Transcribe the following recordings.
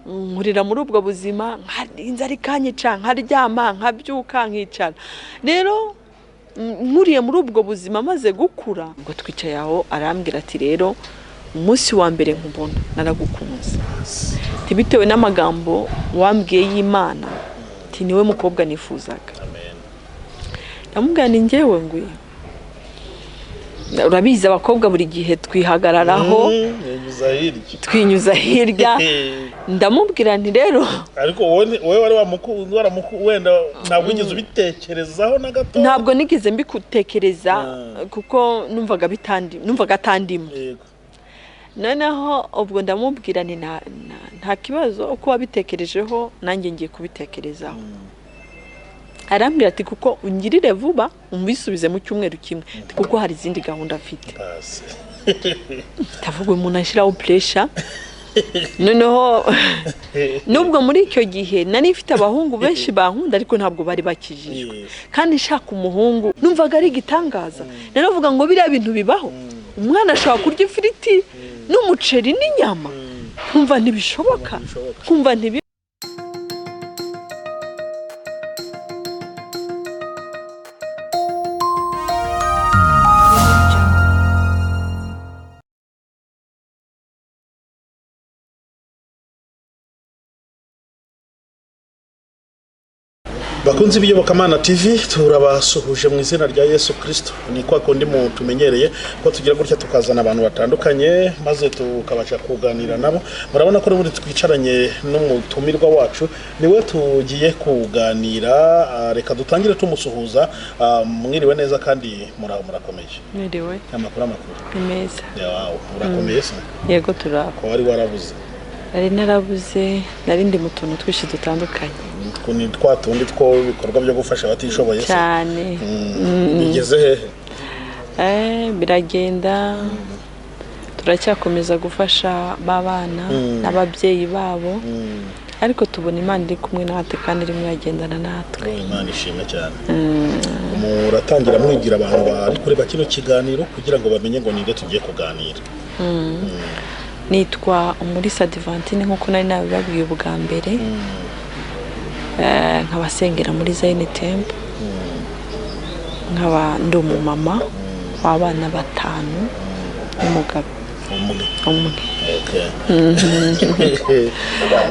nkurira muri ubwo buzima inzara ikanyica nkaryama nkabyuka nkicara rero nkuriye muri ubwo buzima maze gukura ngo twicaye aho arambwira ati rero umunsi wa mbere nkubona naragukunze bitewe n'amagambo wambwiye y'Imana ati niwe mukobwa nifuzaga ndamubwira ni njyewe ngwi urabizi abakobwa buri gihe twihagararaho twinyuza hirya ndamubwira nti rero ariko wowe wari wenda ntabwo wigeze ubitekerezaho na gato ntabwo nigeze mbikutekereza kuko numvaga atandimo noneho ubwo ndamubwira nti nta kibazo uko wabitekerejeho nanjye ngiye kubitekerezaho arambwira ati kuko ungirire vuba umubisubize mu cyumweru kimwe kuko hari izindi gahunda afite ndavuga umuntu ashiraho pressure noneho nubwo muri icyo gihe nari mfite abahungu benshi bankunda ariko ntabwo bari bakijijwe kandi nshaka umuhungu numvaga ari igitangaza naravuga ngo biriya bintu bibaho umwana ashaka kurya ifiriti n'umuceri n'inyama kumva ntibishoboka kumva ntibi Bakunzi b'iyobokamana TV turabasuhuje mu izina rya Yesu Kristo ni kwa kundi mu tumenyereye ko tugira gutya tukazana abantu batandukanye maze tukabasha kuganira nabo murabona ko muri twicaranye n'umutumirwa wacu niwe tugiye kuganira reka dutangire tumusuhuza mwiriwe neza kandi murakomeje mwiriwe amakuru meza yawo urakomeye se yego turako wari warabuze ari narabuze narindi mu tuntu twishi dutandukanye kuni twatundi two bikorwa byo gufasha abatishoboye se cyane bigeze hehe biragenda turacyakomeza gufasha babana n'ababyeyi babo ariko tubona Imana iri kumwe natwe kandi iri mwagendana natwe Imana ishimwe cyane muratangira mwigira abantu bari kuri bakino kiganiro kugira ngo bamenye ngo ninde tugiye kuganira nitwa Umulisa Divantine nkuko nari nabibabwiye ubwa mbere nkabasengera muri Zion Temple nkaba ndi umumama w'abana 5 n'umugabo umwe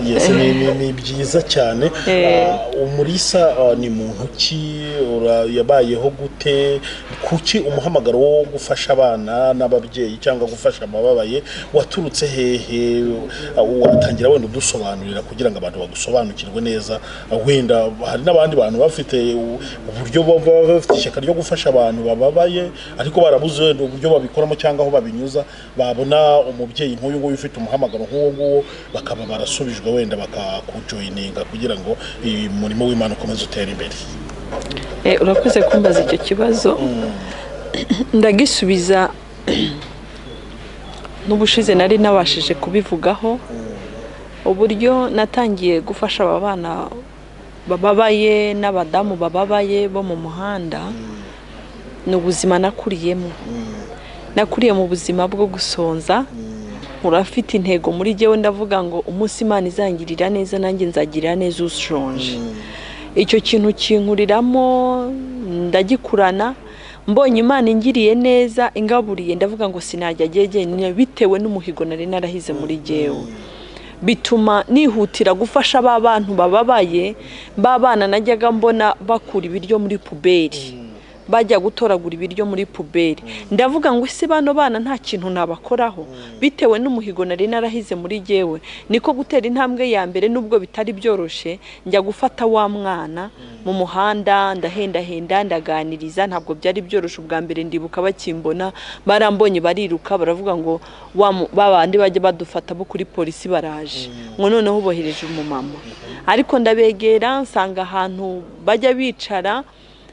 yes ni byiza cyane Umulisa ni muntu ki yabayeho gute kuki umuhamagaro wo gufasha abana n'ababyeyi cyangwa gufasha abababaye waturutse hehe watangira wenda udusobanurira kugira ngo abantu bagusobanukirwe neza wenda hari n'abandi bantu bafite uburyo bafite ishyaka ryo gufasha abantu bababaye ariko barabuze wenda uburyo babikoramo cyangwa aho babinyuza babona umubyeyi nk'uyu nguyu ufite umuhamagaro nk'uwo bakaba barasubijwe wenda bakakujoyininga kugira ngo murimo w'Imana ukomeze utera imbere urakoze kumbaza icyo kibazo ndagisubiza n'ubushize nari nabashije kubivugaho uburyo natangiye gufasha abana bababaye n'abadamu bababaye bo mu muhanda n'ubuzima nakuriyemo nakuriye mu buzima bwo gusonza urafite intego muri jewe ndavuga ngo umunsi Imana izangirira neza nanjye nzagirira neza ushonje icyo kintu kinkuriramo ndagikurana mbonye Imana ingiriye neza ingaburiye ndavuga ngo sinajya jyenyine bitewe n'umuhigo nari narahize muri jewe bituma nihutira gufasha abantu bababaye babana najyaga mbona bakura ibiryo muri puberi bajya gutoragura ibiryo muri puberi ndavuga ngo ese bano bana nta kintu nabakoraho bitewe n'umuhigo nari narahize muri jewe niko gutera intambwe ya mbere nubwo bitari byoroshe njya gufata wa mwana mu muhanda ndahenda ndaganiriza ntabwo byari byoroshe ubwa mbere ndibuka bakimbona barambonye bariruka baravuga ngo babandi bajye badufata bo kuri polisi baraje ngo noneho bohereje umumama ariko ndabegera nsanga ahantu bajya bicara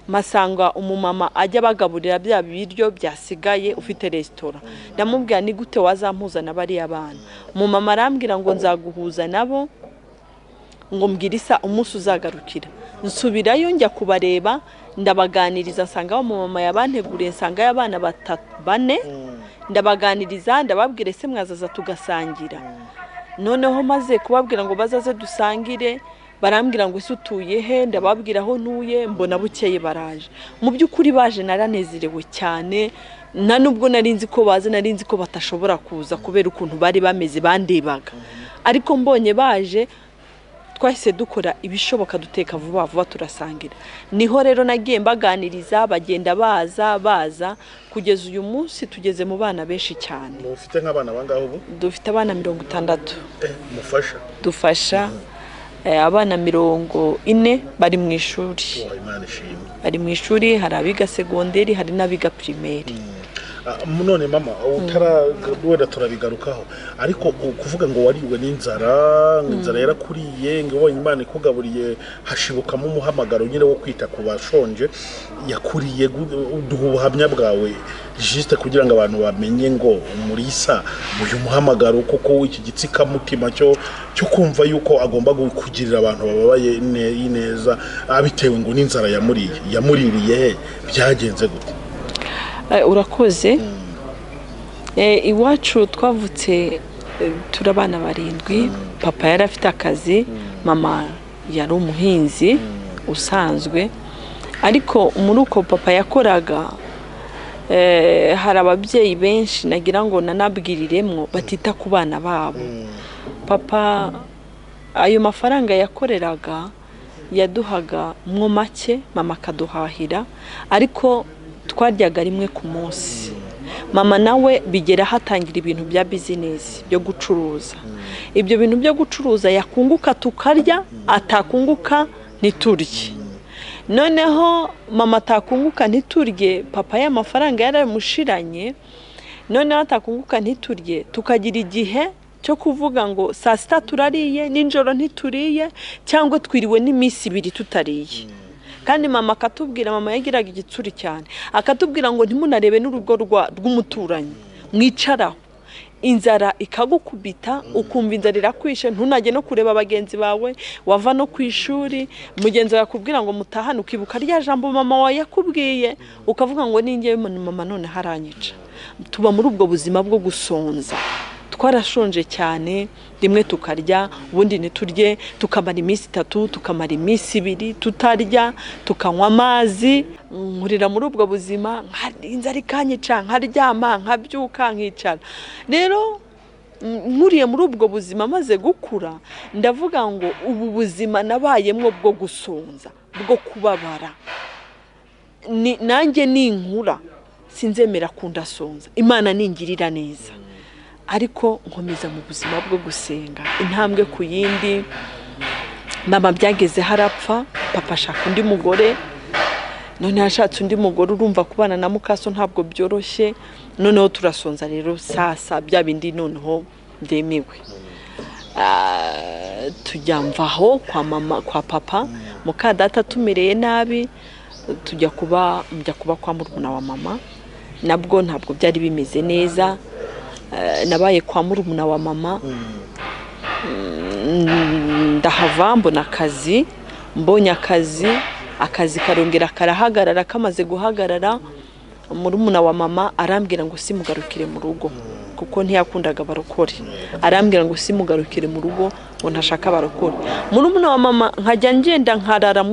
masanga umumama ajya bagaburira bya biryo byasigaye ufite restaurant ndamubwira ni gute wazampuza nabari abana umumama arambwira ngo nzaguhuza nabo ngo mbwirisa umunsi uzagarukira nsubirayo njya kubareba ndabaganiriza nsanga umumama yabanteguriye nsanga y'abana 4 ndabaganiriza ndababwire se mwazaza tugasangira noneho maze kubabwira ngo bazaze dusangire, barambwira ngo ese utuye he, ndababwira aho ntuye, mbona bukeye baraje. Mu by'ukuri baje naranezerewe cyane, nta nubwo narinzi ko baze, narinzi ko batashobora kuza kubera ukuntu bari bameze bandebaga, ariko mbonye baje twahise dukora ibishoboka duteka vuba vuba turasangira. Niho rero nagiye mbaganiriza, bagenda baza kugeza uyu munsi tugeze mu bana benshi cyane. Mufite nk'abana bangahe ubu? Dufite abana 60. Mufasha? Dufasha abana 40 bari mu ishuri. Imana ishimwe. Bari mu ishuri, hari abiga segonderi, hari n'abiga primaire. None mama wenda turabigarukaho, ariko kuvuga ngo wariwe n'inzara, inzara yarakuriye, ngo ubonye Imana ikugaburiye hashibukamo umuhamagaro nyine wo kwita ku bashonje, yakuriye duha ubuhamya bwawe juste kugira ngo abantu bamenye ngo umurisa uyu muhamagaro koko iki gitsikamutima cyo kumva yuko agomba kugirira abantu bababaye neza, abitewe ngo n'inzara yamuririye he, byagenze gute? Urakoze. Iwacu twavutse turabana 7. Papa yari afite akazi, mama yari umuhinzi usanzwe, ariko muri uko papa yakoraga hari ababyeyi benshi nagira ngo nanabwiriremwo batita ku bana babo. Papa ayo mafaranga yakoreraga yaduhaga mwo make, mama akaduhahira, ariko twaryaga rimwe ku munsi. Mama nawe bigera hatangira ibintu bya business byo gucuruza. Ibyo bintu byo gucuruza yakunguka tukarya, atakunguka ntiturye. Noneho mama atakunguka ntiturye, papa ya mafaranga yaramushiranye, noneho atakunguka ntiturye, tukagira igihe cyo kuvuga ngo saa sita turariye, ninjoro ntituriye, cyangwa twiriwe n'iminsi 2 tutariye. Kandi mama akatubwira, mama yagiraga igitsuri cyane, akatubwira ngo ntimunarebe n'urugo rw'umuturanyi, mwicaraho inzara ikagukubita, ukumva inzara irakwishe, ntunajye no kureba abagenzi bawe, wava no ku ishuri mugenzi yakubwira ngo mutahane, ukibuka rya jambo mama wawe yakubwiye, ukavuga ngo ninjye mama none haranyica. Tuba muri ubwo buzima bwo gusonza, twarashonje cyane, rimwe tukarya ubundi ntiturye, tukamara iminsi 3, tukamara iminsi 2 tutarya, tukanywa amazi. Nkurira muri ubwo buzima, inzara ikanyica, nkaryama, nkabyuka, nkicara. Rero nkuriye muri ubwo buzima maze gukura, ndavuga ngo ubu buzima nabayemwo bwo gusonza, bwo kubabara, nanjye ninkura sinzemera kundasonza, Imana ningirira neza. Ariko nkomeza mu buzima bwo gusenga intambwe ku yindi. Mama byageze harapfa, papa ashaka undi mugore, none yashatse undi mugore, urumva kubana na mukaso ntabwo byoroshye. Noneho turasonza rero sasa bya bindi noneho ndemewe. Tujya mvaho kwa mama, kwa papa, muka data tumereye nabi, tujya kuba kwa murumuna wa mama, nabwo ntabwo byari bimeze neza. Nabaye kwa murumuna wa mama, ndahava mbona akazi, mbonye akazi karongera karahagarara. Kamaze guhagarara, murumuna wa mama arambwira ngo simugarukire mu rugo kuko ntiyakundaga barokore. Arambwira ngo simugarukire mu rugo ngo ntashaka barokore. Murumuna wa mama nkajya ngenda nkarara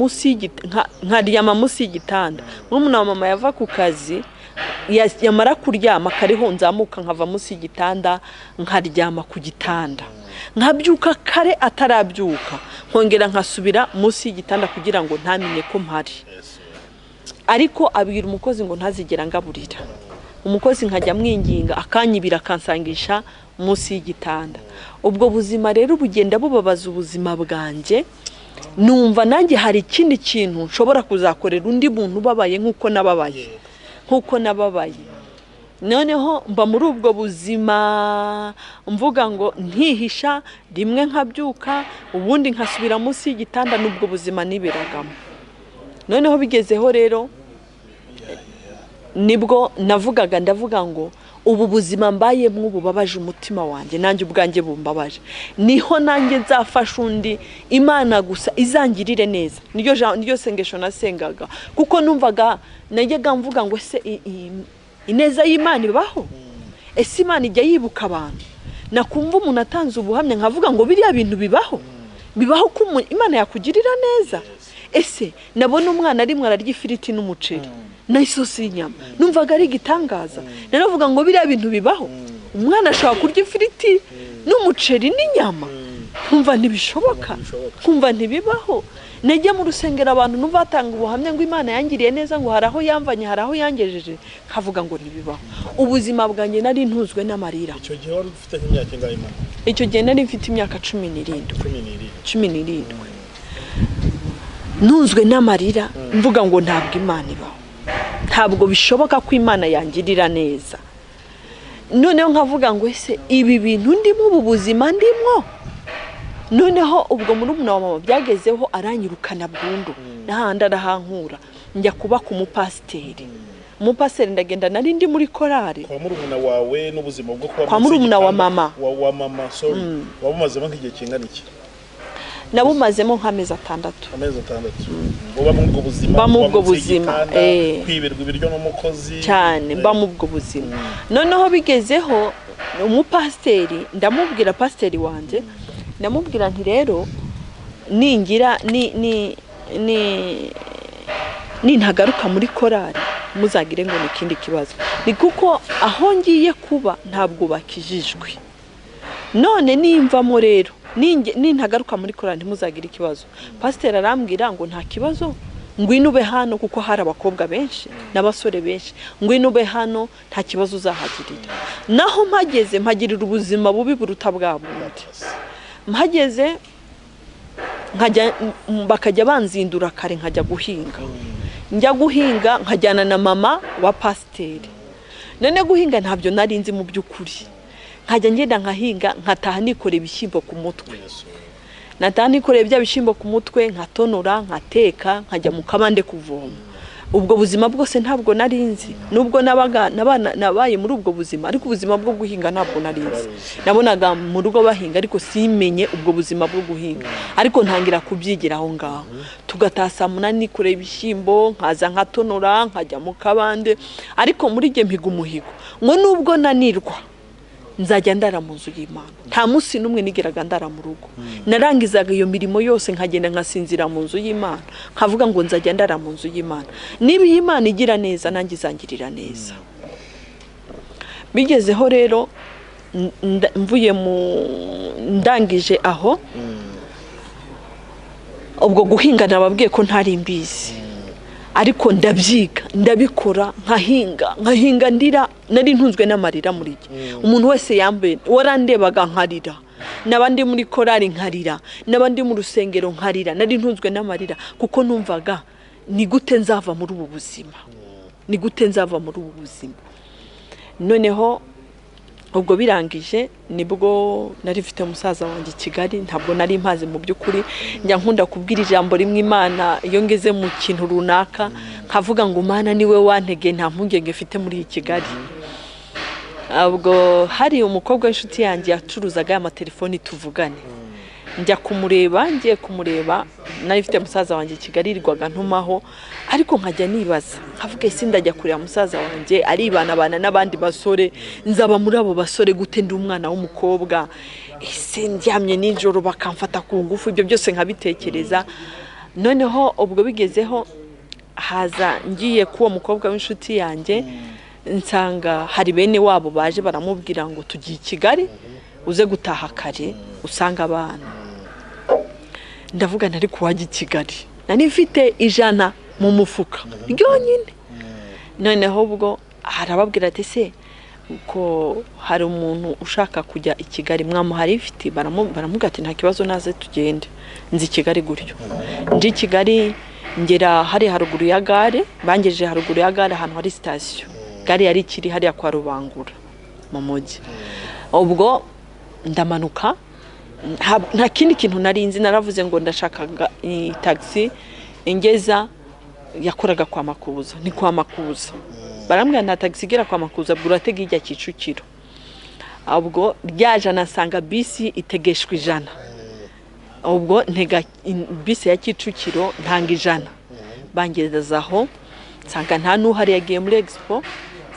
nkaryama munsi y'igitanda. Murumuna wa mama yava ku kazi, yamara kuryama kariho nzamuka nkava munsi y'igitanda nkaryama ku gitanda, nkabyuka kare atarabyuka, nkongera nkasubira munsi y'igitanda kugira ngo ntamenye ko mpari. Ariko abwira umukozi ngo ntazigera ngaburira. Umukozi nkajya mwinginga akanyibira kansangisha munsi y'igitanda. Ubwo buzima rero bugenda bubabaza ubuzima bwanjye. Numva nanjye hari ikindi kintu nshobora kuzakorera undi muntu ubabaye nk'uko nababaye. Noneho mba muri ubwo buzima mvuga ngo ntihisha, rimwe nkabyuka ubundi nkasubira munsi y'igitanda, n'ubwo buzima niberagamo. Noneho bigezeho rero nibwo ndavuga ngo ubu buzima mbayemwo bubabaje umutima wanjye, nanjye ubwanjye bumbabaje. Niho nanjye nzafasha undi, Imana gusa izangirire neza. Niryo sengesho nasengaga, kuko numvaga najyaga mvuga ngo se ineza y'Imana ibaho? Ese Imana ijya yibuka abantu? nakumva umuntu atanze ubuhamya nkavuga ngo biriya bintu bibaho ko Imana yakugirira neza. Ese nabona umwana arimwe ararya ifiriti n'umuceri na isosi y'inyama, numvaga ari igitangaza. Naravuga ngo biriya bintu bibaho, umwana ashobora kurya ifiriti n'umuceri n'inyama, kumva ntibishoboka, kumva ntibibaho. Najya mu rusengero abantu numva batanga ubuhamya ngo Imana yangiriye neza, ngo haraho yamvanye, haraho yangejeje, kavuga ngo ntibibaho. Ubuzima bwanjye nari ntuzwe n'amarira. Icyo gihe wari ufite imyaka ingahe Imana? Icyo gihe nari mfite imyaka 17. Ntuzwe n'amarira, mvuga ngo ntabwo Imana ibaho, ntabwo bishoboka ko Imana yangirira neza. Noneho nkavuga ngo ese ibi bintu ndimo, ubu buzima ndimo. Noneho ubwo murumuna wa mama byagezeho aranyirukana burundu, n'ahandi arahankura, njya kuba ku mupasiteri. Umupasiteri ndagenda, nari ndi muri korari. Kwa murumuna wawe n'ubuzima bwo kwa murumuna wa mama. Wa mama, sorry. Wabumazemo nk'igihe kingana iki? Nabumazemo nk'amezi 6. Amezi 6. Uba mu ubwo buzima. Ba mu ubwo buzima. Kwibirwa ibiryo n'umukozi. Cyane, ba mu ubwo buzima. Noneho bigezeho umupasiteri, ndamubwira pasiteri wanje, ndamubwira nti rero ningira ntagaruka muri korari muzagire ngo nikindi kibazo. Ni kuko aho ngiye kuba ntabwo bakijijwe. None nimvamo rero ntagaruka muri korari ntimuzagire ikibazo. Pasiteri arambwira ngo nta kibazo, ngwino ube hano kuko hari abakobwa benshi n'abasore benshi, ngwino ube hano nta kibazo uzahagirira. Naho mpageze mpagirira ubuzima bubi buruta bwa bundi. Mpageze nkajya bakajya banzindura kare nkajya guhinga. Njya guhinga nkajyana na mama wa pasiteri. None guhinga ntabyo nari nzi mu by'ukuri. Nkajya ngenda nkahinga, nkataha nikore ibishyimbo ku mutwe. Nataha nikore bya bishyimbo ku mutwe, nkatonora, nkateka, nkajya mu kabande kuvoma. Ubwo buzima bwose ntabwo nari nzi. Nubwo nabaye muri ubwo buzima, ariko ubuzima bwo guhinga ntabwo nari nzi. Nabonaga mu rugo bahinga ariko simenye ubwo buzima bwo guhinga. Ariko ntangira kubyigira aho ngaho. Tugatasa munani kure ibishyimbo, nkaza nkatonora, nkajya mu kabande. Ariko muri gihe mpiga umuhigo, ngo nubwo nanirwa nzajya ndara mu nzu y'Imana. Nta munsi numwe nigeraga ndara mu rugo. Narangizaga iyo mirimo yose nkagenda nkasinzira mu nzu y'Imana. Nkavuga ngo nzajya ndara mu nzu y'Imana. Niba Imana igira neza nanjye izangirira neza. Bigezeho rero mvuye mu ndangije aho, ubwo guhinga nababwiye ko ntari mbizi. Ariko ndabyiga, ndabikora, nkahinga ndira, nari ntunzwe n'amarira muri iki. Umuntu wese yambaye warandebaga nkarira. Nabandi muri korari nkarira, nabandi mu rusengero nkarira, nari ntunzwe n'amarira kuko numvaga ni gute nzava muri ubu buzima. Ni gute nzava muri ubu buzima. Noneho ubwo birangije nibwo nari mfite umusaza wanjye i Kigali, ntabwo nari mpaze mu by'ukuri. Njya nkunda kubwira ijambo rimwe Imana iyo ngeze mu kintu runaka, nkavuga ngo Mana niwe wantege, nta mpungenge mfite muri Kigali. Ubwo hari umukobwa w'inshuti yanjye yacuruzaga amatelefoni tuvugane. Njya kumureba, ngiye kumureba, nari mfite umusaza wanjye i Kigali irwaga ntumaho, ariko nkajya nibaza, nkavuga ese ndajya kureba umusaza wanjye aribanabana n'abandi basore, nzaba muri abo basore gute ndi umwana w'umukobwa, ese ndyamye nijoro bakamfata ku ngufu, ibyo byose nkabitekereza. Noneho ubwo bigezeho haza ngiye kuwo mukobwa w'inshuti yanjye, nsanga hari bene wabo baje baramubwira ngo tugiye i Kigali uze gutaha kare usanga abana. Ndavuga nari kuwajya i Kigali, nari mfite 100 mu mufuka ryonyine. Noneho ubwo harababwira ati se uko hari umuntu ushaka kujya i Kigali mwamuhari ifite, baramuga ati nta kibazo naze tugende. Nzi Kigali gutyo, nje Kigali ngera hari haruguru ya gare, bangeje haruguru ya gare ahantu hari station. Gare yari kiri hari kwa Rubangura mu mujyi. Ubwo ndamanuka, nta kindi kintu narinzi, naravuze ngo ndashaka taxi ingeza yakoraga kwa Makuza. Ni kwa Makuza barambwira nta taxi igera kwa Makuza, buratega ijya Kicukiro. Ubwo ryaje nasanga bisi itegeshwe 100. Ubwo ntega bisi ya Kicukiro ntanga 100. Bangezaho nsanga nta nuhari yagiye muri expo,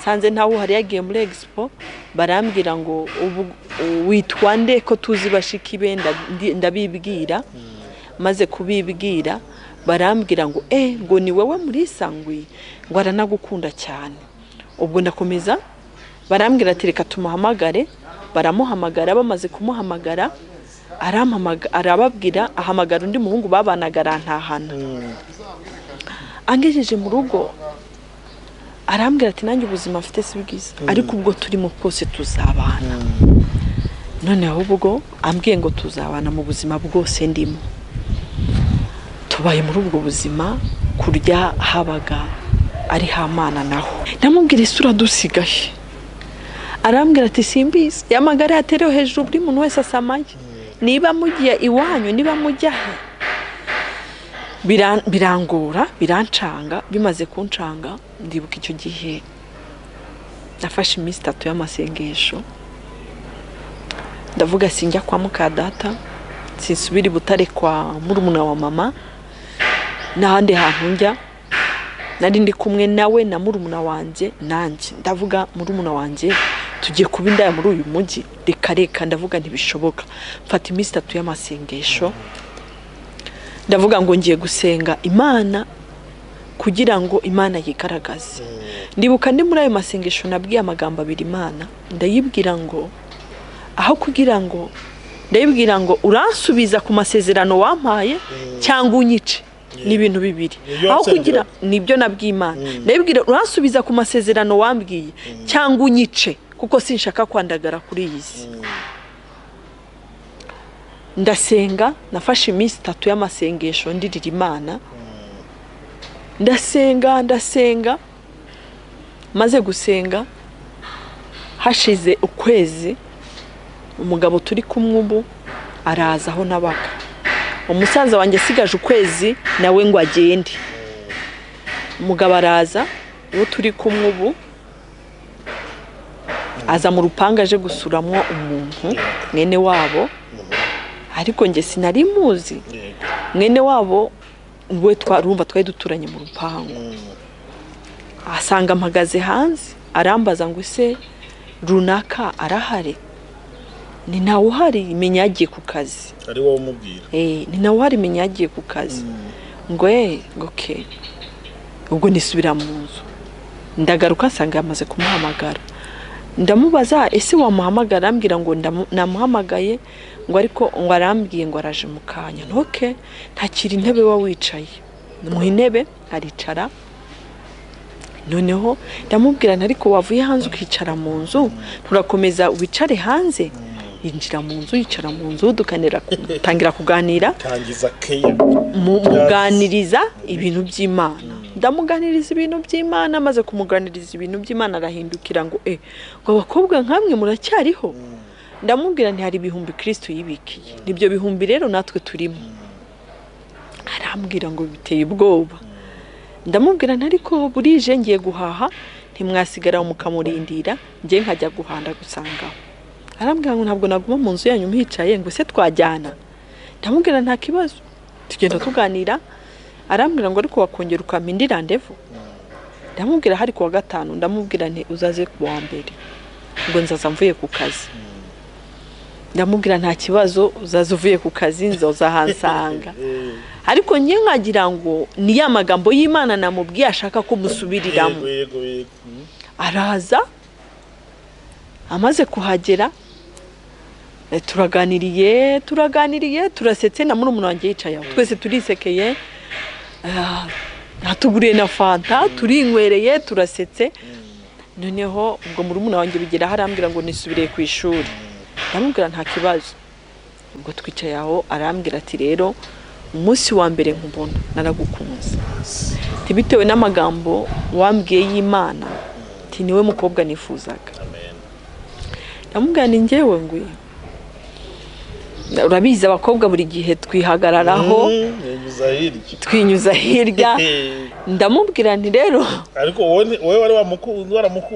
nsanze ntawe uhari yagiye muri expo barambwira ngo ubu witwa nde ko tuzi bashiki be ndabibwira maze kubibwira barambwira ngo ngo ni wowe muri sangwi ngo aranagukunda cyane. Ubwo ndakomeza barambwira ati reka tumuhamagare, baramuhamagara, bamaze kumuhamagara arababwira ahamagara undi muhungu babanaga arantahana. Angejeje mu rugo arambwira ati nanjye ubuzima mfite si bwiza ariko ubwo turimo bwose tuzabana. Noneho ubwo ambwiye ngo tuzabana mu buzima bwose ndimo. Tubaye muri ubwo buzima kurya habaga ari hamana naho. Ndamubwira isura dusigaye. Arambwira ati simbizi yamagara yaterewe hejuru buri muntu wese asamaye. Niba mugiye iwanyu niba mujya birangora birancanga. Bimaze kuncanga ndibuka icyo gihe nafashe iminsi 3 y'amasengesho ndavuga sinjya kwa mukadata sinsubira Butare kwa murumuna wa mama n'ahandi hantu njya. Nari ndi kumwe nawe na murumuna wanje nanjye ndavuga murumuna wanje tugiye kuba indaya muri uyu mujyi reka ndavuga ntibishoboka. Mfata iminsi 3 y'amasengesho ndavuga ngo ngiye gusenga Imana kugira ngo Imana yigaragaze. Ndibuka ndi muri ayo masengesho nabwiye amagambo abiri Imana ndayibwira ngo aho kugira ngo ndayibwira ngo uransubiza ku masezerano wampaye cyangwa unyice. Ni ibintu bibiri. Aho kugira nibyo nabwiye Imana ndayibwira uransubiza ku masezerano wambwiye cyangwa unyice kuko sinshaka kwandagara kuri iyi si. Ndasenga nafashe iminsi 3 y'amasengesho ndirira Imana. Ndasenga maze gusenga hashize ukwezi umugabo turi kumwe ubu araza aho nabaga. Umusaza wanjye sigaje ukwezi nawe ngo agende. Umugabo araza uwo turi kumwe ubu aza mu rupanga aje gusuramwo umuntu mwene wabo ariko nge sinari muzi. Mwene wabo we twarumva twari duturanye mu rupango. Asanga mpagaze hanze arambaza ngo se runaka arahari. Ni nawe uhari menya yagiye ku kazi. Ari wowe umubwira? Ni nawe uhari menya yagiye ku kazi. Ngo okay. Ubwo nisubira mu nzu. Ndagaruka nsanga yamaze kumuhamagara. Ndamubaza ese wamuhamagara ambwira ngo namuhamagaye ngo ariko ngo arambwiye ngo araje mu kanya. Okay, ntakiri intebe wa wicaye. Mu intebe aricara. Noneho ndamubwira ariko wavuye hanze ukicara mu nzu turakomeza wicare hanze. Yinjira mu nzu yicara mu nzu tangira kuganira tangiza keya muganiriza ibintu by'Imana. Ndamuganiriza ibintu by'Imana maze kumuganiriza ibintu by'Imana arahindukira ngo ngo abakobwa nkamwe muracyariho. Ndamubwira nti hari ibihumbi Kristo yibikiye nibyo bihumbi rero natwe turimo. Arambwira ngo biteye ubwoba. Ndamubwira ariko burije ngiye guhaha ntimwasigara mukamurindira ngiye nkajya guhanda gusangaho. Arambwira ngo ntabwo naguma mu nzu yanyu mhicaye ngo se twajyana. Ndamubwira nta kibazo tugenda tuganira. Arambwira ngo ariko wakongera ukampa randevu. Ndamubwira hari ku wa gatanu. Ndamubwira nti uzaze ku wa mbere ngo nzaza mvuye ku kazi. Ndamubwira nta kibazo uzaza uvuye ku kazi nzoza hansanga. Ariko ngiye nkagira ngo ni ya magambo y'Imana namubwiye ashaka ko musubiriramo. Araza amaze kuhagera turaganiriye turasetse na murumuna wanjye yicaye. Twese turisekeye natuguriye na fanta turinywereye turasetse. Noneho ubwo murumuna wanjye bigera harambwira ngo nisubire ku ishuri. Ndamubwira nta kibazo. Ubwo twicaye aho arambwira ati rero umunsi wa mbere nkubona naragukunze. Tibitewe n'amagambo wambwiye y'Imana ati niwe mukobwa nifuzaga. Ndamubwira ni njyewe ngwi. Urabizi abakobwa buri gihe twihagararaho twinyuza hirya. Ndamubwira nti rero ariko wowe wari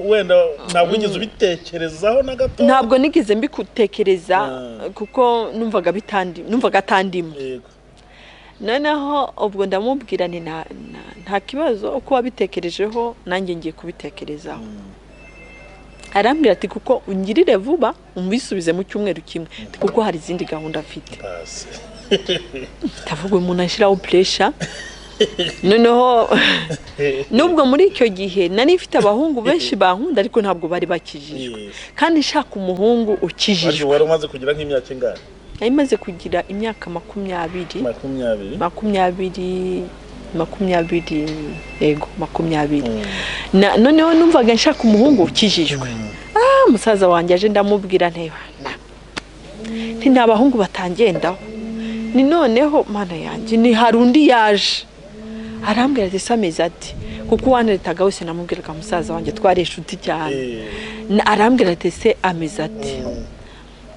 wenda ntabwo wigeze ubitekerezaho na gato? Ntabwo nigeze mbikutekereza kuko numvaga atandimo. Noneho ubwo ndamubwira nti nta kibazo uko wabitekerejeho nanjye ngiye kubitekerezaho. arambwira ati kuko ungirire vuba umvisubize mu cyumweru kimwe kuko hari izindi gahunda afite. Tavuga umuntu ashiraho pressure. Noneho nubwo muri icyo gihe nari mfite abahungu benshi bankunda ariko ntabwo bari bakijijwe kandi nshaka umuhungu ukijijwe. Wari umaze kugira nk'imyaka ingana? Imaze kugira imyaka 20 yego 20. Noneho numvaga nshaka umuhungu ukijijwe. Musaza wanjye aje ndamubwira nteba nti nabahungu batangendaho ni noneho mana yanjye ni harundi yaje arambwira ati sameza ati kuko waneletaga wese namubwiraga musaza wanjye twari inshuti cyane. Arambwira ati se ameza ati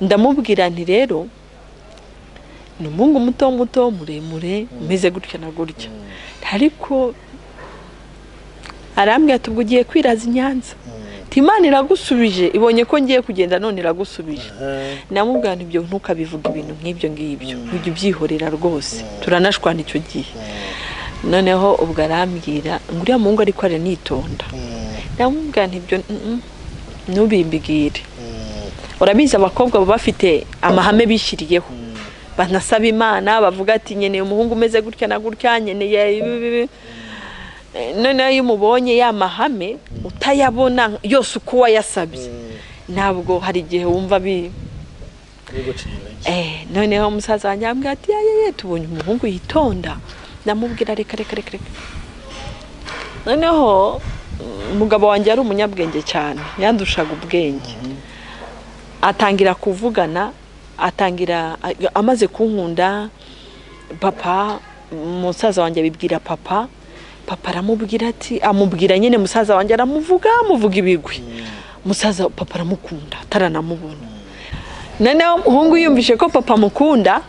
ndamubwira nti rero ni umuhungu muto muremure umeze gutya na gutya ariko arambwira ati ubwo ugiye kwiraza Nyanza Imana iragusubije ibonye ko ngiye kugenda none iragusubije. Namubwira ibyo ntukabivuga ibintu nk'ibyo ngibyo ujye byihorera rwose turanashwana icyo gihe. Noneho ubwo arambwira nguriya muhungu ariko ari nitonda. Namubwira ibyo nubimbigire. Urabizi abakobwa bafite amahame bishiriyeho banasaba Imana bavuga ati nyeneye umuhungu umeze gutya na gutya nyeneye none iyo umubonye ya mahame utayabona yose uko wayasabye ntabwo hari igihe wumva noneho umusaza wanjye ambwira ati ye tubonye umuhungu yitonda. Ndamubwira reka noneho umugabo wanjye ari umunyabwenge cyane yandushaga ubwenge. Atangira kuvugana atangira amaze kunkunda papa umusaza wanjye bibwira papa aramubwira ati amubwira nyine musaza wanjye aramuvuga ibigwi. Musaza papa aramukunda ataranamubona. Noneho umuhungu yumvishe ko papa mukunda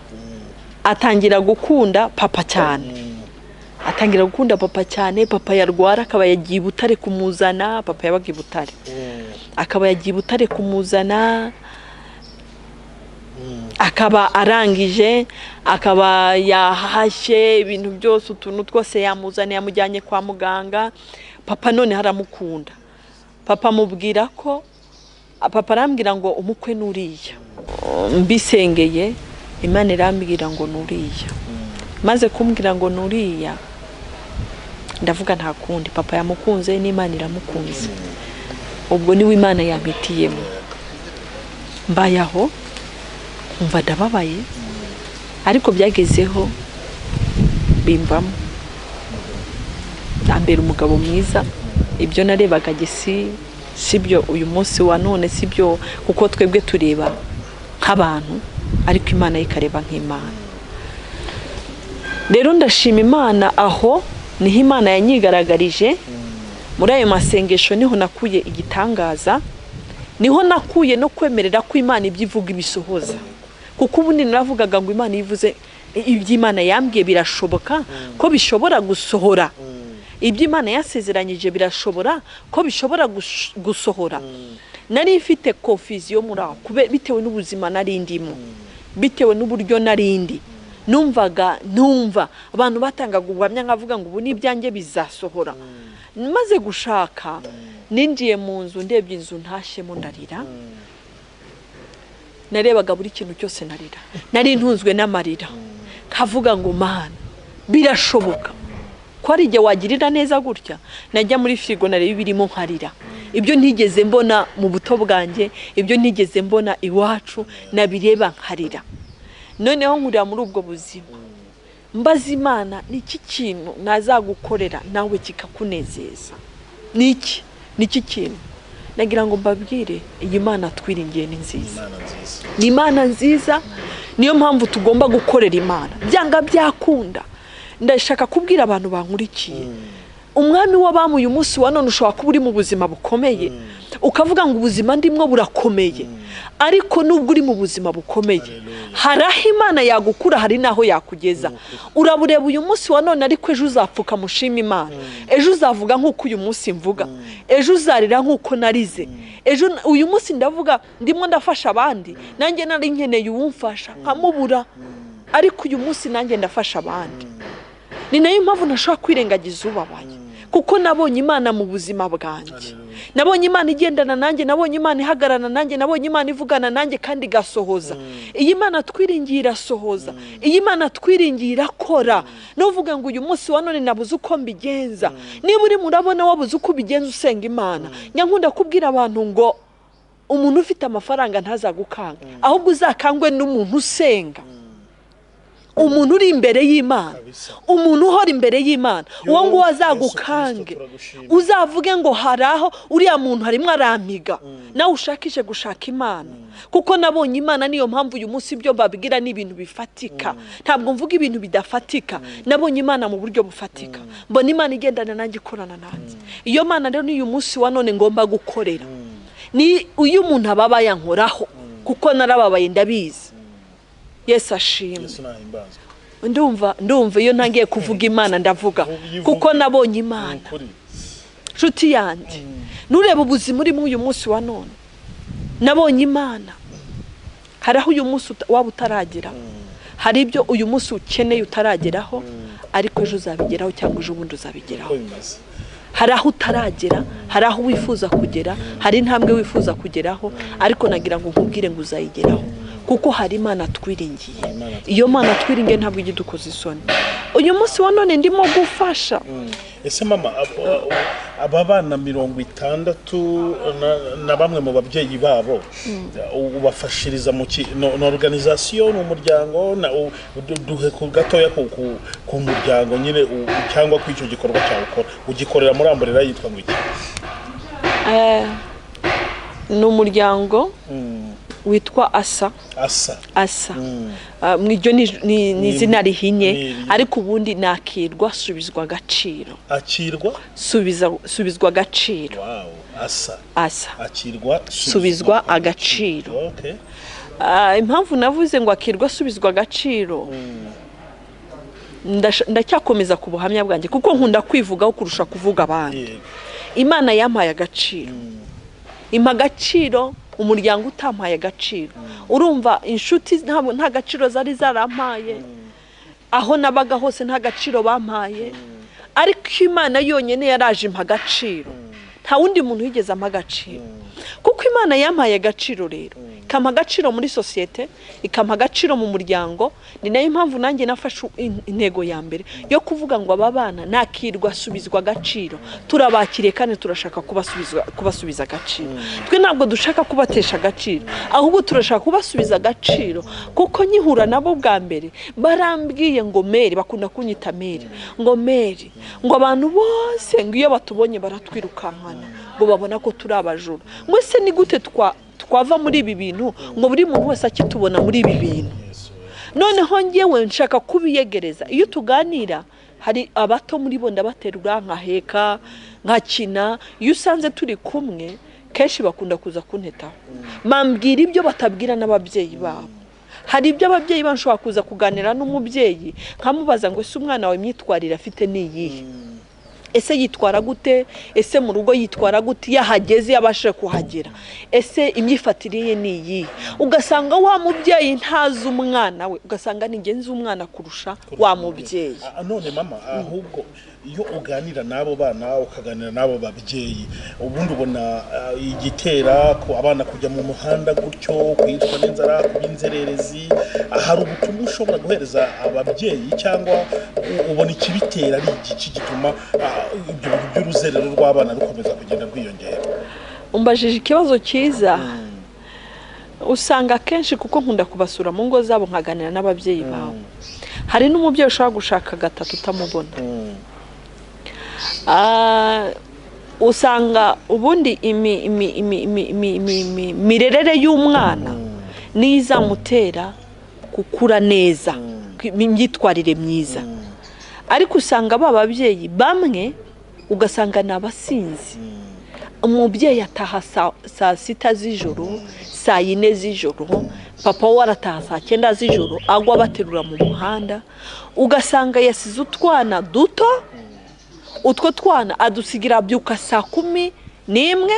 atangira gukunda papa cyane. Papa yarwara akaba yagiye Butare kumuzana. Papa yabaga i Butare akaba yagiye Butare kumuzana akaba arangije akaba yahashye ibintu byose utuntu twose yamuzana yamujyanye kwa muganga. Papa none haramukunda. Papa mubwira ko papa arambwira ngo umukwe nuriya mbisengeye Imana irambwira ngo nuriya. Maze kumbwira ngo nuriya ndavuga nta kundi papa yamukunze n'Imana iramukunze. Ubwo niwe Imana yampitiyemo mbayaho umva ndababaye ariko byagezeho bimbamo. Ambera umugabo mwiza ibyo narebaga sibyo uyu munsi wa none sibyo kuko twebwe tureba nk'abantu ariko Imana yikareba nk'Imana. Rero ndashima Imana aho niho Imana yanyigaragarije muri ayo masengesho niho nakuye igitangaza niho nakuye no kwemerera ko Imana ibyivuga ibisohoza kuko ubundi naravugaga ngo Imana yivuze iby'Imana yambwiye birashoboka ko bishobora gusohora. Iby'Imana yasezeranyije birashobora ko bishobora gusohora. Nari ifite confusion muri aho bitewe n'ubuzima nari ndimo bitewe n'uburyo narindi numva abantu batangaga ubuhamya nkavuga ngo ubu n'ibyanjye bizasohora. Maze gushaka ninjiye mu nzu ndebye inzu ntashyemo ndarira. Narebaga buri kintu cyose narira. Nari ntunzwe n'amarira kavuga ngo Mana birashoboka ko ari igihe wagirira neza gutya. Najya muri firigo nareba ibirimo nkarira. Ibyo ntigeze mbona mu buto bwanjye ibyo ntigeze mbona iwacu nabireba nkarira. Noneho nkurira muri ubwo buzima mbaza Imana niki kintu nazagukorera nawe kikakunezeza niki kintu. Nagira ngo mbabwire iyi Mana twiringiye ni nziza. Ni Imana nziza niyo mpamvu tugomba gukorera Imana byanga byakunda. Ndashaka kubwira abantu bankurikiye umwami w'abamu uyu munsi wa none ushobora kuba uri mu buzima bukomeye ukavuga ngo ubuzima ndimwo burakomeye ariko nubwo uri mu buzima bukomeye haraho Imana yagukura hari naho yakugeza. Urabureba uyu munsi wa none ariko ejo uzapfuka mushima Imana. Ejo uzavuga nk'uko uyu munsi mvuga. Ejo uzarira nk'uko narize. Ejo uyu munsi ndavuga ndimo ndafasha abandi nanjye nari nkeneye uwumfasha nkamubura ariko uyu munsi nanjye ndafasha abandi. Ni nayo mpamvu nashaka kwirengagiza ubabaye kuko nabonye Imana mu buzima bwanjye, nabonye Imana igendana nanjye, nabonye Imana ihagarana nanjye, nabonye Imana ivugana nanjye kandi gasohoza. Iyi Imana twiringiye irasohoza, iyi Imana twiringiye irakora. Nuvuga ngo uyu munsi wa none nabuze uko mbigenza. Niba uri murabona wabuze uko ubigenza usenga Imana, nyankunda kubwira abantu ngo umuntu ufite amafaranga ntazagukanga, ahubwo uzakangwe n'umuntu usenga, umuntu uri imbere y'Imana, umuntu uhora imbere y'Imana, uwo ngo azagukange, uzavuge ngo haraho uriya muntu harimo arampiga, nawe ushakishe gushaka Imana, kuko nabonye Imana. Niyo mpamvu uyu munsi ibyo babwira ni ibintu bifatika, ntabwo mvuga ibintu bidafatika. Nabonye Imana mu buryo bufatika, mbona Imana igendana nanjye, ikorana nanjye. Iyo Mana rero n'uyu munsi wa none ngomba gukorera, ni uyu muntu ababaye ankoraho, kuko narababaye ndabizi. Yesu ashimwe. Ndumva iyo ntangiye kuvuga Imana ndavuga, kuko nabonye Imana. Nshuti yanjye, nureba ubuzima urimo uyu munsi wa none, nabonye Imana. Hari aho uyu munsi waba utaragera, hari ibyo uyu munsi ukeneye utarageraho, ariko ejo uzabigeraho cyangwa ejo bundi uzabigeraho. Hari aho utaragera, hari aho wifuza kugera, hari intambwe wifuza kugeraho, ariko nagira ngo nkubwire ngo uzayigeraho, kuko hari Imana twiringiye. Iyo Mana twiringiye ntabwo ijya idukoza isoni. Uyu munsi wa none ndimo gufasha. Ese mama, aba bana 60 na bamwe mu babyeyi babo ubafashiriza mu organization, mu muryango, duhe ku gatoya ku muryango nyine, cyangwa ku icyo gikorwa cyawe ukora ugikorera muri amborera yitwa ngo iki? Ni umuryango witwa asa. Mw'iryo ni izina rihinye, ariko ubundi nakirwa subizwa agaciro. Subizwa agaciro. Asa akirwa subizwa agaciro. Impamvu navuze ngo akirwa subizwa agaciro, ndacyakomeza ku buhamya bwanjye, kuko nkunda kwivugaho kurusha kuvuga abandi. Imana yampaye agaciro, impa agaciro umuryango utampaye agaciro. Urumva inshuti nta gaciro zari zarampaye, aho nabaga hose nta gaciro bampaye, ariko Imana yonyine yaraje impa agaciro. Nta wundi muntu yigeze ampa agaciro, kuko Imana yampaye agaciro. Rero ikampa agaciro muri sosiyete, ikampa agaciro mu muryango. Ni nayo mpamvu nanjye nafashe intego ya mbere yo kuvuga ngo aba bana nakirwa subizwa agaciro. Turabakiriye kandi turashaka kubasubiza agaciro. Twe ntabwo dushaka kubatesha agaciro, ahubwo turashaka kubasubiza agaciro, kuko nyihura nabo bwa mbere barambwiye ngo Meri, bakunda kunyita Meri, ngo Meri, ngo abantu bose ngo iyo batubonye baratwirukankana, ngo babona ko turi abajura. Ngo ese ni gute twava muri ibi bintu ngo buri muntu wese akitubona muri ibi bintu? Noneho ngewe nshaka kubiyegereza. Iyo tuganira, hari abato muri bo ndabaterura nkaheka nkakina. Iyo usanze turi kumwe, kenshi bakunda kuza kuntetaho, mambwira ibyo batabwira n'ababyeyi babo. Hari ibyo ababyeyi bashobora kuza kuganira n'umubyeyi, nkamubaza ngo ese umwana wawe imyitwarire afite ni iyihe? Ese yitwara gute? Ese mu rugo yitwara gute? Yahageze yabashe kuhagera? Ese imyifatire ye ni iyi? Ugasanga wa mubyeyi ntazi umwana we, ugasanga ni ngenzi umwana kurusha wa mubyeyi. None mama, ahubwo iyo uganira nabo bana, ukaganira nabo babyeyi, ubundi ubona igitera ko abana kujya mu muhanda gutyo, kwitwa n'inzara, kubinzererezi, hari ubutumwa ushobora guhereza ababyeyi, cyangwa ubona ikibitera ari iki gituma ibyo bintu by'uruzerero rw'abana rukomeza kugenda rwiyongera? Umbajije ikibazo cyiza. Usanga kenshi, kuko nkunda kubasura mu ngo zabo nkaganira n'ababyeyi babo, hari n'umubyeyi ushaka gushaka gatatu utamubona. Usanga ubundi imirerere y'umwana niyo izamutera gukura neza, imyitwarire myiza. Ariko usanga bababyeyi bamwe ugasanga nabasinzi. Umubyeyi ataha saa 6 z'ijoro, saa 4 z'ijoro, papa we arataha saa 9 z'ijoro, agwa baterura mu muhanda. Ugasanga yasize utwana duto, utwo twana adusigira byuka saa 11,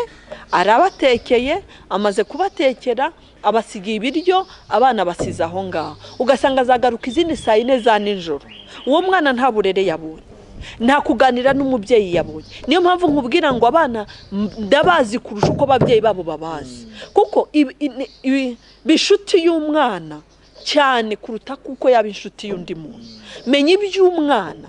arabatekeye, amaze kubatekera abasigiye ibiryo, abana basize aho ngaho. Ugasanga azagaruka izindi saa 4 za nijoro. Uwo mwana nta burere yabonye. nta kuganira n'umubyeyi yabonye. Niyo mpamvu nkubwira ngo abana ndabazi kurusha uko ababyeyi babo babazi, kuko bishuti y'umwana cyane kuruta kuko yaba inshuti y'undi muntu. Menya iby'umwana,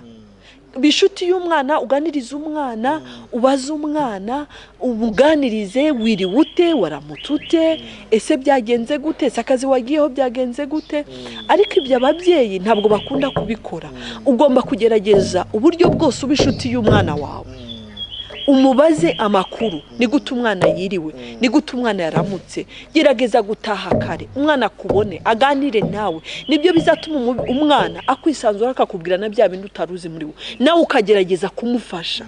bishuti y'umwana, uganiriza umwana, ubaza umwana, umuganirize, wiriwe ute, waramutse ute, ese byagenze gute, ese akazi wagiyeho byagenze gute. Ariko ibyo ababyeyi ntabwo bakunda kubikora. Ugomba kugerageza uburyo bwose ubishuti y'umwana wawe, umubaze amakuru, ni gute umwana yiriwe, ni gute umwana yaramutse. Gerageza gutaha kare, umwana akubone, aganire nawe. Nibyo bizatuma umwana akwisanzura, akakubwira na bya bindi utaruzi muri we, nawe ukagerageza kumufasha.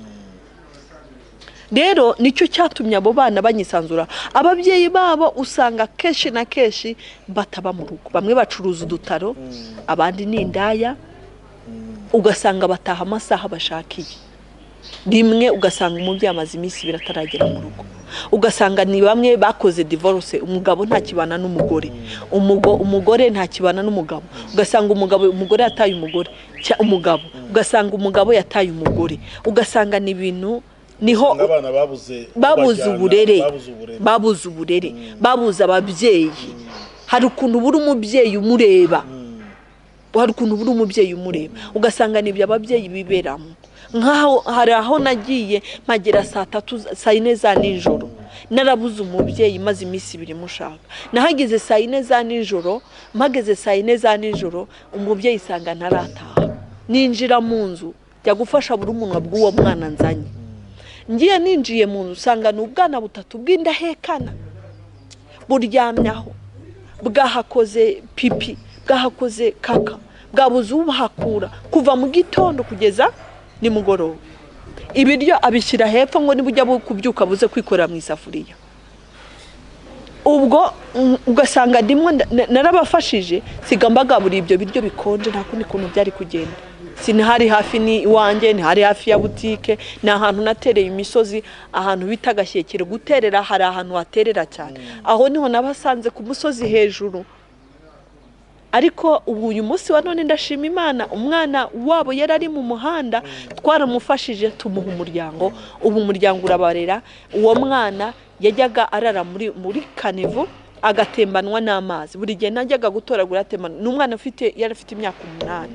Rero nicyo cyatumye abo bana banyisanzura. Ababyeyi babo usanga kenshi na kenshi bataba mu rugo, bamwe bacuruza udutaro, abandi ni indaya, ugasanga bataha amasaha bashakiye. Rimwe ugasanga umubyeyi amaze iminsi birataragera mu rugo, ugasanga ni bamwe bakoze divorce, umugabo nta kibana n'umugore, umugore nta kibana n'umugabo, ugasanga umugore yataye umugabo, ugasanga umugabo yataye umugore, ugasanga ni ibintu niho abana babuze uburere, babuze ababyeyi. Hari ukuntu buri umubyeyi umureba, ugasanga nibyo ababyeyi biberamo. Nkaho hari aho nagiye mpagera saa 3 saa 4 za nijoro, narabuze umubyeyi maze iminsi 2 mushaka. Nahageze saa 4 za nijoro, mpageze saa 4 za nijoro, umubyeyi sanga ntarataha. Ninjira mu nzu jya gufasha buri umuntu bw'uwo mwana nzanye. Ngiye ninjiye mu nzu sanga n'ubwana butatu bw'indahekana buryamyaho, bwahakoze pipi, bwahakoze kaka, bwabuze ubahakura kuva mu gitondo kugeza ni mugoroba. Ibiryo abishyira hepfo ngo nibujya kubyuka buze kwikorera mu isafuriya. Ubwo ugasanga ndimo narabafashije, sigambaga buri ibyo biryo bikonje, nta kundi kuntu byari kugenda. Sinihari hafi ni iwanjye, ntihari hafi ya butike, ni ahantu natereye imisozi, ahantu bita Gashyekero. Guterera hari ahantu haterera cyane, aho niho nabasanze ku musozi hejuru. Ariko ubu uyu munsi wa none ndashima Imana, umwana wabo yarari mu muhanda, twaramufashije tumuha umuryango. Ubu umuryango urabarera. Uwo mwana yajyaga arara muri kanevo, agatembanwa n'amazi. Buri gihe najyaga gutoragura atembana. N'umwana yari afite imyaka 8,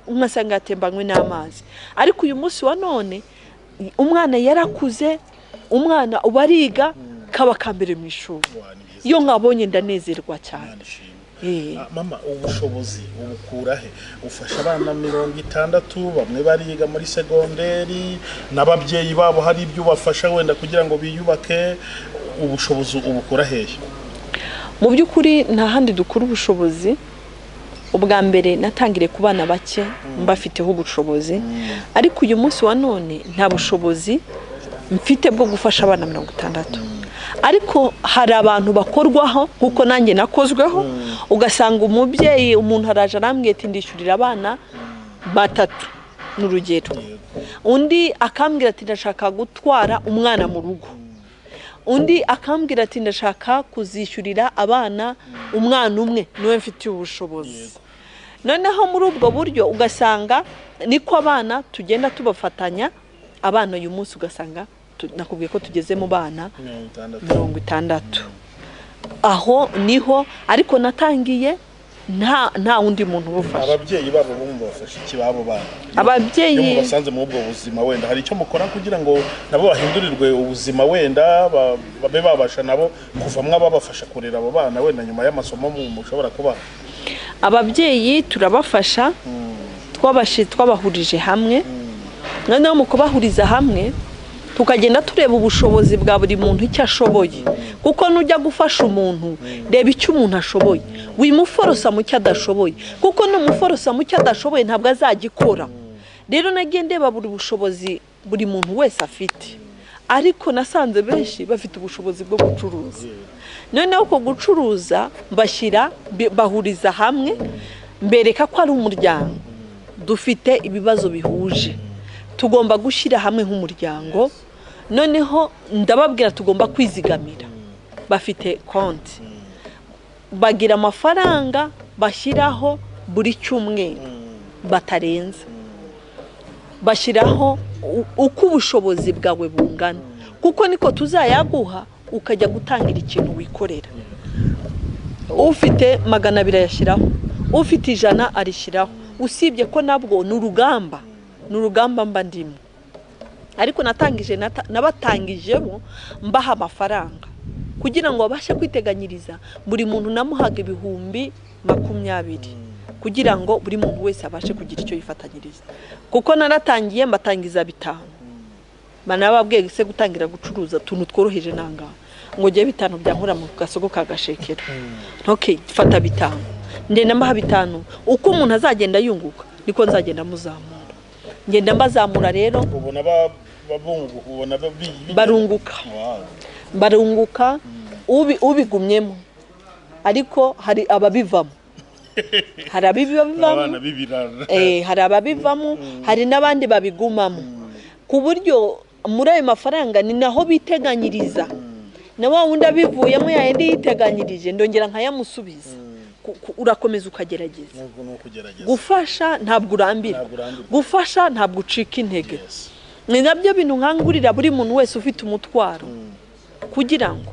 umasanga yatembanywe n'amazi. Ariko uyu munsi wa none umwana yarakuze, umwana ubariga kaba kambere mu ishuri. Iyo nkabonye ndanezerwa cyane. Mama, ubushobozi ubukura he? Ufasha abana 60, bamwe bariga muri segonderi, n'ababyeyi babo hari ibyo bafasha wenda kugira ngo biyubake. Ubushobozi ubukura he? Mu by'ukuri nta handi dukura ubushobozi. Ubwa mbere natangire ku bana bake mbafiteho ubushobozi, ariko uyu munsi wa none nta bushobozi mfite bwo gufasha abana 60. Ariko hari abantu bakorwaho nkuko nanjye nakozweho, ugasanga umubyeyi, umuntu araje arambwiye ati ndishyurira abana 3 n'urugero, undi akambwira ati ndashaka gutwara umwana mu rugo, undi akambwira ati ndashaka kuzishyurira abana umwana umwe niwe mfitiye ubushobozi. Noneho muri ubwo buryo ugasanga niko abana tugenda tubafatanya. Abana uyu munsi ugasanga nakubwiye ko tugeze mu bana 60. Aho niho ariko natangiye nta undi muntu ubufasha. Ababyeyi babo bumva bafasha iki babo bana? Ababyeyi basanze mu ubwo buzima, wenda hari icyo mukora kugira ngo nabo bahindurirwe ubuzima, wenda babe babasha nabo kuvamwe ababafasha kurera abo bana, wenda nyuma y'amasomo mushobora kuba? Ababyeyi turabafasha, twabahurije hamwe. Noneho mu kubahuriza hamwe tukagenda tureba ubushobozi bwa buri muntu icyo ashoboye, kuko nujya gufasha umuntu reba icyo umuntu ashoboye, wimuforosa mu cyo adashoboye, kuko numuforosa mu cyo adashoboye ntabwo azagikora. Rero nagiye ndeba buri bushobozi buri muntu wese afite, ariko nasanze benshi bafite ubushobozi bwo gucuruza. Noneho ko gucuruza bahuriza hamwe, mbereka ko ari umuryango dufite ibibazo bihuje, tugomba gushyira hamwe nk'umuryango. Noneho ndababwira tugomba kwizigamira. Bafite konti, bagira amafaranga bashyiraho buri cyumweru batarenza. bashyiraho uko ubushobozi bwawe bungana, kuko niko tuzayaguha ukajya gutangira ikintu wikorera. Ufite 200 yashyiraho, ufite 100 arishyiraho. Usibye ko nabwo n'urugamba mba ndimo, ariko nabatangijemo mbaha amafaranga kugira ngo babashe kwiteganyiriza. Buri muntu namuhaga 20,000 kugira ngo buri muntu wese abashe kugira icyo yifatanyiriza, kuko naratangiye mbatangiza 5. Manababwiye se gutangira gucuruza tuntu tworoheje nanga ngo giye 5 byankura mu gasoko kagashekera. Okay, fata 5 ndenda mbaha 5. Uko umuntu azagenda yunguka niko nzagenda muzamura. Ngenda mbazamura rero ubona barunguka ubigumyemo, ariko hari ababivamo. Hari ababivamo, hari n'abandi babigumamo, ku buryo muri ayo mafaranga ni naho biteganyiriza. Na wa wundi abivuyemo yandi yiteganyirije ndongera nkayamusubiza. Urakomeza ukagerageza. Gufasha ntabwo urambira, gufasha ntabwo ucika intege. Ni nabyo bintu nkangurira buri muntu wese ufite umutwaro, kugira ngo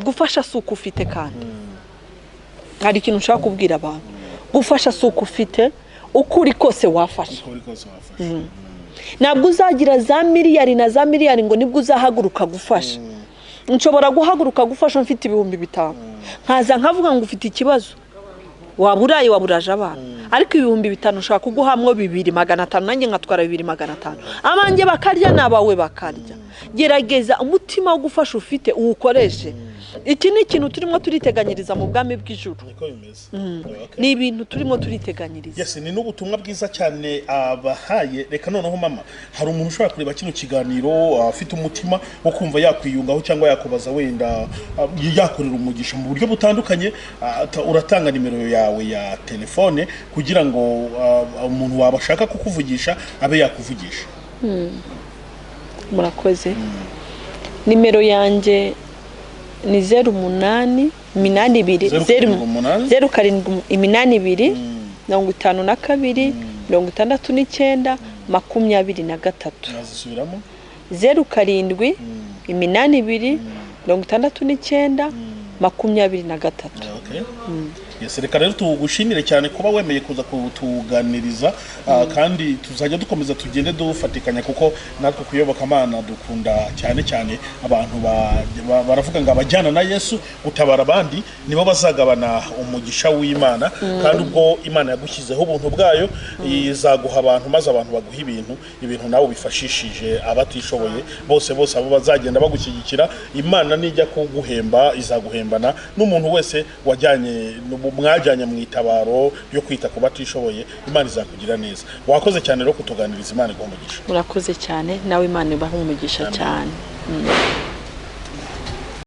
gufasha suko ufite. Kandi hari ikintu ushaka kubwira abantu, gufasha suko ufite, ukuri kose wafasha. Ntabwo uzagira za miliyari na za miliyari ngo nibwo uzahaguruka gufasha. Nshobora guhaguruka gufasha mfite 5,000, nkaza nkavuga ngo ufite ikibazo, waburaye waburaje abana, ariko 5,000 ushaka kuguhamwo 2,500, nanjye nkatwara 2,500, abanjye bakarya nabawe bakarya. Gerageza umutima wo gufasha ufite uwukoreshe. Iki ni ikintu turimo turiteganyiriza mu bwami bw'ijuru. Niko bimeze. Ni ibintu turimo turiteganyiriza. Yes, ni n'ubutumwa bwiza cyane abahaye. Reka noneho mama, hari umuntu ushobora kureba kino kiganiro afite umutima wo kumva yakwiyungaho cyangwa yakubaza wenda yakorera umugisha mu buryo butandukanye. Uratanga nimero yawe ya telefone kugira ngo umuntu wabashaka kukuvugisha abe yakuvugisha. Murakoze. Nimero yanjye ni 08 82 0 karindwi 82 52 69 23. Nazisubiramo 0 karindwi 82 69 23. Okay. Yes, reka rero tugushimire cyane kuba wemeye kuza kutuganiriza, kandi tuzajya dukomeza tugende dufatikanya, kuko natwe kuyoboka Imana dukunda cyane abantu baravuga ngo abajyana na Yesu gutabara abandi nibo bazagabana umugisha w'Imana. Kandi ubwo Imana yagushyizeho ubuntu bwayo izaguha abantu, maze abantu baguha ibintu nawe bifashishije abatishoboye bose abo bazagenda bagushyigikira. Imana nijya kuguhemba izaguhembana n'umuntu wese wajyanye mwajyanye mu itabaro yo kwita ku batishoboye. Imana izakugira neza. Wakoze cyane rero kutuganiriza. Imana iguhe umugisha. Murakoze cyane nawe, Imana ibahe umugisha cyane.